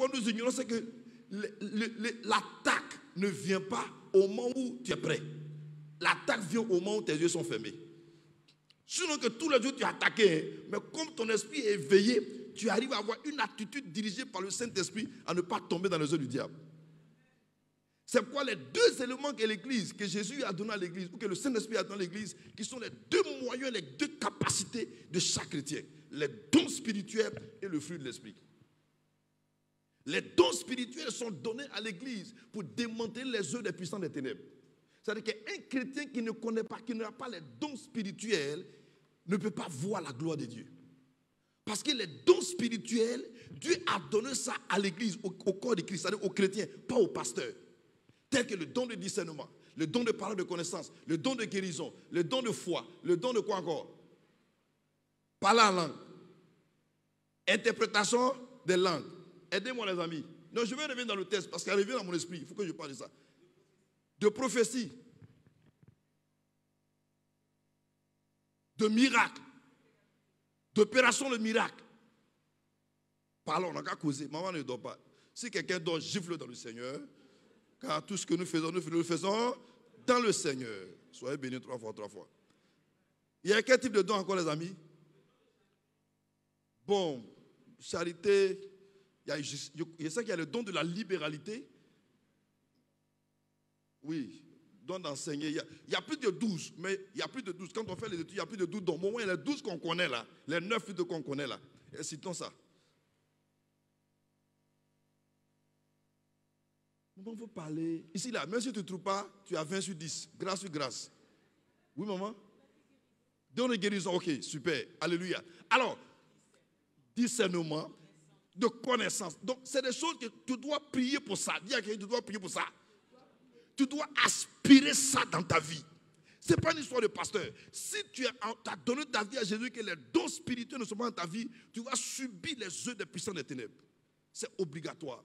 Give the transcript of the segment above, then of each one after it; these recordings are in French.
pourquoi nous ignorons, c'est que l'attaque ne vient pas au moment où tu es prêt. L'attaque vient au moment où tes yeux sont fermés. Sinon que tous les jours tu es attaqué, mais comme ton esprit est éveillé, tu arrives à avoir une attitude dirigée par le Saint-Esprit à ne pas tomber dans les yeux du diable. C'est pourquoi les deux éléments que l'Église, que Jésus a donné à l'Église, ou que le Saint-Esprit a donné à l'Église, qui sont les deux moyens, les deux capacités de chaque chrétien. Les dons spirituels et le fruit de l'Esprit. Les dons spirituels sont donnés à l'Église pour démanteler les œuvres des puissants des ténèbres. C'est-à-dire qu'un chrétien qui ne connaît pas, qui n'a pas les dons spirituels, ne peut pas voir la gloire de Dieu. Parce que les dons spirituels, Dieu a donné ça à l'Église, au corps de Christ, c'est-à-dire aux chrétiens, pas aux pasteurs. Tels que le don de discernement, le don de parole de connaissance, le don de guérison, le don de foi, le don de quoi encore? Parler en langue, interprétation des langues. Aidez-moi les amis. Non, je vais revenir dans le texte parce qu'elle revient dans mon esprit. Il faut que je parle de ça. De prophétie, de miracle, d'opération de miracle. Parlons, on n'a qu'à causer. Maman ne dort pas. Si quelqu'un dort, gifle dans le Seigneur. Car tout ce que nous faisons dans le Seigneur. Soyez bénis 3 fois, 3 fois. Il y a quel type de don encore, les amis? Bon, charité. Je sais qu'il y a le don de la libéralité. Oui, don d'enseigner. Il y a plus de 12, mais il y a plus de 12. Quand on fait les études, il y a plus de 12 dons. Au moins, il y a les 12 qu'on connaît là. Les 9 fruits qu'on connaît là. Et citons ça. Maman veut parler. Ici, là, même si tu ne trouves pas, tu as 20 sur 10. Grâce sur grâce. Oui, maman? Don de guérison, ok, super. Alléluia. Alors, discernement, de connaissance. Donc, c'est des choses que tu dois prier pour ça. Dis à quelqu'un, tu dois prier pour ça. Tu dois aspirer ça dans ta vie. Ce n'est pas une histoire de pasteur. Si tu as donné ta vie à Jésus, que les dons spirituels ne sont pas dans ta vie, tu vas subir les œuvres des puissants des ténèbres. C'est obligatoire.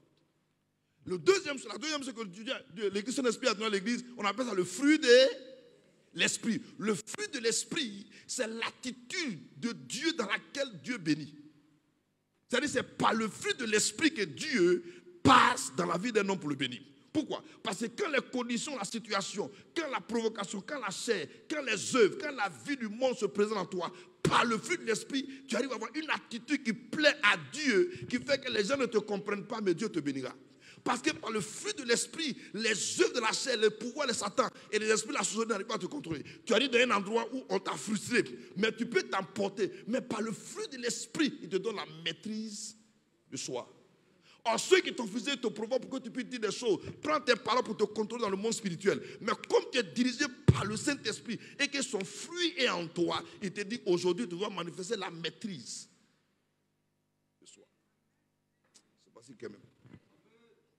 La deuxième chose que l'Église Saint-Esprit a donné à l'Église, on appelle ça le fruit de l'Esprit. Le fruit de l'Esprit, c'est l'attitude de Dieu dans laquelle Dieu bénit. C'est-à-dire que c'est par le fruit de l'Esprit que Dieu passe dans la vie d'un homme pour le bénir. Pourquoi? Parce que quand les conditions, la situation, quand la provocation, quand la chair, quand les œuvres, quand la vie du monde se présente en toi, par le fruit de l'Esprit, tu arrives à avoir une attitude qui plaît à Dieu, qui fait que les gens ne te comprennent pas, mais Dieu te bénira. Parce que par le fruit de l'Esprit, les œuvres de la chair, le pouvoir de Satan et les esprits de la société n'arrivent pas à te contrôler. Tu arrives dans un endroit où on t'a frustré, mais tu peux t'emporter. Mais par le fruit de l'Esprit, il te donne la maîtrise de soi. Or, ceux qui t'ont frustré te provoquent pour que tu puisses dire des choses. Prends tes paroles pour te contrôler dans le monde spirituel. Mais comme tu es dirigé par le Saint-Esprit et que son fruit est en toi, il te dit aujourd'hui, tu dois manifester la maîtrise de soi. C'est pas si quand même.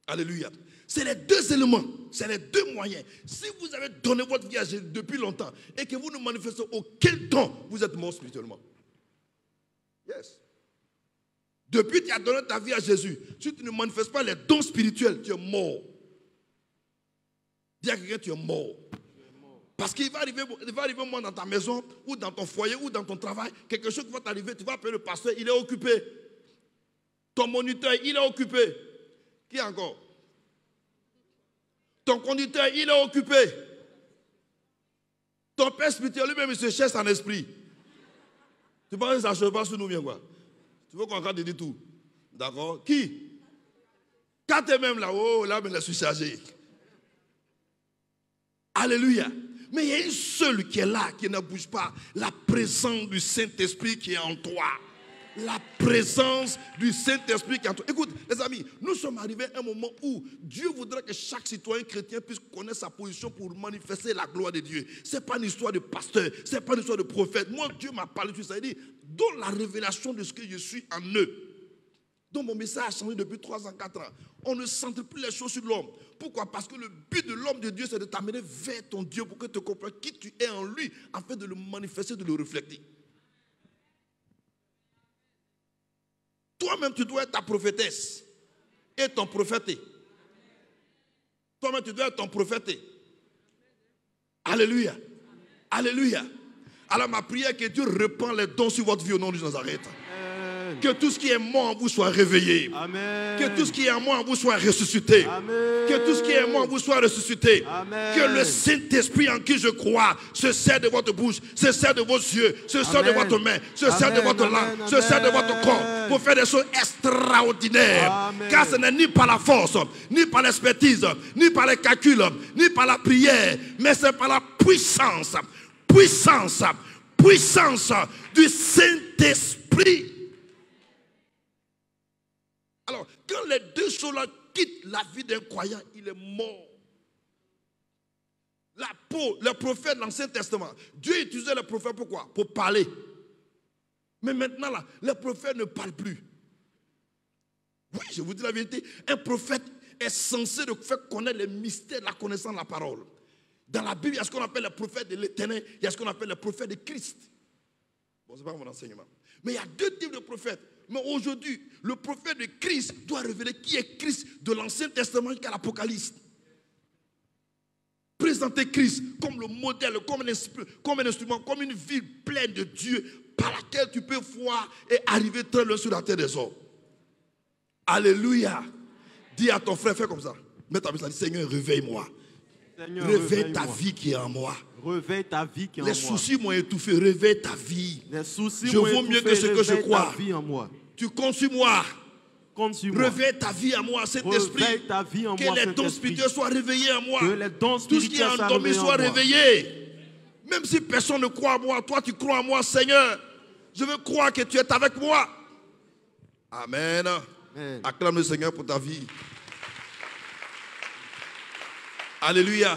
Alléluia. C'est les deux éléments, c'est les deux moyens. Si vous avez donné votre vie à Jésus depuis longtemps et que vous ne manifestez aucun don, vous êtes mort spirituellement. Yes. Depuis que tu as donné ta vie à Jésus, si tu ne manifestes pas les dons spirituels, tu es mort. Dis à quelqu'un, tu es mort. Parce qu'il va arriver un moment dans ta maison, ou dans ton foyer, ou dans ton travail, quelque chose qui va t'arriver, tu vas appeler le pasteur, il est occupé. Ton moniteur, il est occupé. Qui encore? Ton conducteur, il est occupé. Ton père spirituel, lui-même, il se cherche en esprit. Tu penses que ça ne se passe sur nous bien quoi? Tu veux qu'on te dise tout? D'accord? Qui? Quand tu es même là, oh, là, mais je suis chargé. Alléluia. Mais il y a une seule qui est là, qui ne bouge pas. La présence du Saint-Esprit qui est en toi. La présence du Saint-Esprit qui est en toi. Écoute, les amis, nous sommes arrivés à un moment où Dieu voudrait que chaque citoyen chrétien puisse connaître sa position pour manifester la gloire de Dieu. Ce n'est pas une histoire de pasteur, ce n'est pas une histoire de prophète. Moi, Dieu m'a parlé de ça. Il dit, donne la révélation de ce que je suis en eux. Donc mon message a changé depuis 3 ans, 4 ans. On ne centre plus les choses sur l'homme. Pourquoi? Parce que le but de l'homme de Dieu, c'est de t'amener vers ton Dieu pour que tu comprennes qui tu es en lui, afin de le manifester, de le refléter. Toi-même, tu dois être ta prophétesse et ton prophète. Toi-même, tu dois être ton prophète. Alléluia. Alléluia. Alors ma prière est que Dieu répand les dons sur votre vie au nom de Nazareth. Amen. Que tout ce qui est mort en vous soit réveillé. Amen. Que tout ce qui est mort en vous soit ressuscité. Amen. Que tout ce qui est mort en vous soit ressuscité. Amen. Que le Saint-Esprit en qui je crois se sert de votre bouche, se sert de vos yeux, se sert de votre main, se sert de votre langue, se sert de votre corps pour faire des choses extraordinaires. Amen. Car ce n'est ni par la force, ni par l'expertise, ni par les calculs, ni par la prière, mais c'est par la puissance du Saint-Esprit. Alors, quand les deux choses-là quittent la vie d'un croyant, il est mort. Le prophète de l'Ancien Testament, Dieu utilisait le prophète pourquoi? Pour parler. Mais maintenant, là, les prophètes ne parlent plus. Oui, je vous dis la vérité, un prophète est censé de faire connaître les mystères de la connaissance de la parole. Dans la Bible, il y a ce qu'on appelle le prophète de l'Éternel, il y a ce qu'on appelle le prophète de Christ. Bon, ce n'est pas mon enseignement. Mais il y a deux types de prophètes. Mais aujourd'hui, le prophète de Christ doit révéler qui est Christ de l'Ancien Testament jusqu'à l'Apocalypse. Présenter Christ comme le modèle, comme un instrument, comme une ville pleine de Dieu par laquelle tu peux voir et arriver très loin sur la terre des hommes. Alléluia. Dis à ton frère, fais comme ça. Mets ta main, dis Seigneur, réveille-moi. Réveille ta vie qui est en moi. Réveille ta vie qui est en moi. Les soucis m'ont étouffé, réveille ta vie. Les soucis je vaux mieux que ce que je crois. Ta vie en moi. Tu comptes sur moi. Compte sur moi. Réveille ta vie en moi, Saint-Esprit. Réveille ta vie en moi, que les dons spirituels soient réveillés en moi. Que les dons tout ce qui est endormi soit réveillé. Même si personne ne croit en moi, toi tu crois en moi, Seigneur. Je veux croire que tu es avec moi. Amen. Amen. Acclame le Seigneur pour ta vie. Alléluia.